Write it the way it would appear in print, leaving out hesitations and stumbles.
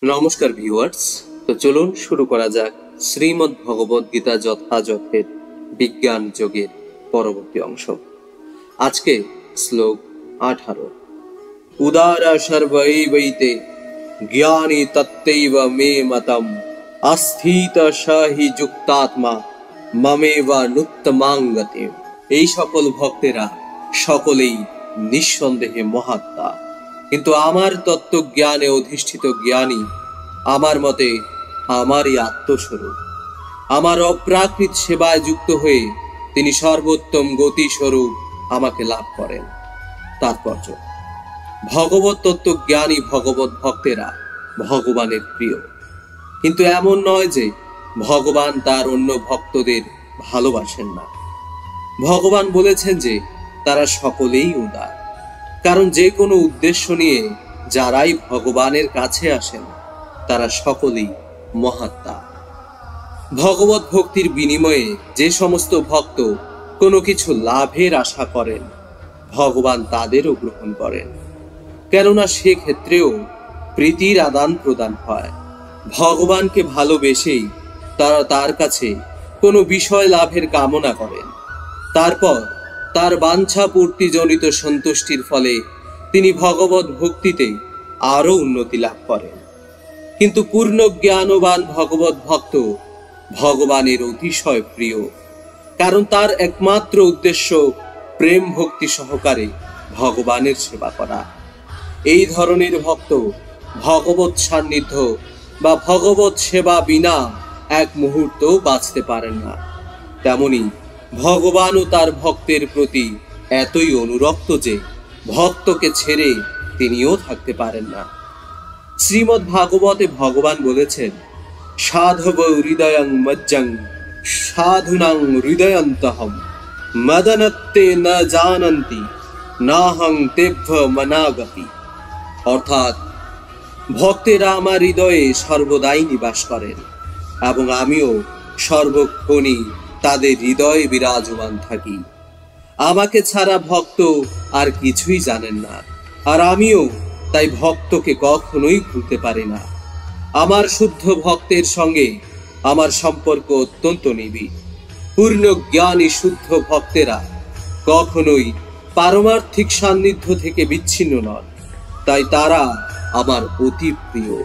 নমস্কার ভিউয়ার্স। তো চলুন শুরু করা যাক শ্রীমদ্ ভগবদ গীতা যথাযথের বিজ্ঞান যোগের পরবর্তী অংশ। আজকে শ্লোক 18। উদারা সর্বৈবৈতে জ্ঞানী তত্ত্বৈব মে মতম আস্থিত সাহি যুক্তাত্মা মমেবা নুত্তমাঙ্গতে। এই সকল ভক্তেরা সকলেই নিঃসন্দেহে মহাত্মা, কিন্তু আমার তত্ত্বজ্ঞানে অধিষ্ঠিত জ্ঞানী আমার মতে আমারই আত্মস্বরূপ। আমার অপ্রাকৃত সেবায় যুক্ত হয়ে তিনি সর্বোত্তম গতিস্বরূপ আমাকে লাভ করেন। তাৎপর্য: ভগবত তত্ত্বজ্ঞানী ভগবত ভক্তেরা ভগবানের প্রিয়, কিন্তু এমন নয় যে ভগবান তার অন্য ভক্তদের ভালোবাসেন না। ভগবান বলেছেন যে তারা সকলেই উদার, কারণ যে কোনো উদ্দেশ্য নিয়ে যারাই ভগবানের কাছে আসেন তারা সকলেই মহাত্মা। ভগবত ভক্তির বিনিময়ে যে সমস্ত ভক্ত কোনো কিছু লাভের আশা করেন, ভগবান তাদেরও গ্রহণ করেন, কেননা সেক্ষেত্রেও প্রীতির আদান প্রদান হয়। ভগবানকে ভালোবেসেই তারা তার কাছে কোনো বিষয় লাভের কামনা করেন, তারপর তার বাঞ্ছা পূর্তিজনিত সন্তুষ্টির ফলে তিনি ভগবত ভক্তিতে আরো উন্নতি লাভ করেন। কিন্তু পূর্ণ জ্ঞানবান ভগবত ভক্ত ভগবানের অতিশয় প্রিয়, কারণ তার একমাত্র উদ্দেশ্য প্রেম ভক্তি সহকারে ভগবানের সেবা করা। এই ধরনের ভক্ত ভগবত সান্নিধ্য বা ভগবত সেবা বিনা এক মুহূর্ত বাঁচতে পারেন না। তেমনি ভগবানও তার ভক্তের প্রতি এতই অনুরক্ত যে ভক্তকে ছেড়ে তিনিও থাকতে পারেন না। শ্রীমদ্ ভাগবতে ভগবান বলেছেন, সাধব হৃদয়ং মজ্জং সাধুনাং হৃদয়ন্তহম মদনত্তে ন জানন্তি নাহং তেভ্য মনাগতি। অর্থাৎ ভক্তেরা আমার হৃদয়ে সর্বদাই নিবাস করেন এবং আমিও সর্বক্ষণই তাদের হৃদয়ে বিরাজমান থাকি। আমাকে ছাড়া ভক্ত আর কিছুই জানেন না, আর আমিও তাই ভক্তকে কখনোই ভুলতে পারি না। আমার শুদ্ধ ভক্তের সঙ্গে আমার সম্পর্ক অত্যন্ত নিবিড়। পূর্ণ জ্ঞানী শুদ্ধ ভক্তেরা কখনোই পারমার্থিক সান্নিধ্য থেকে বিচ্ছিন্ন নন, তাই তারা আমার অতি প্রিয়।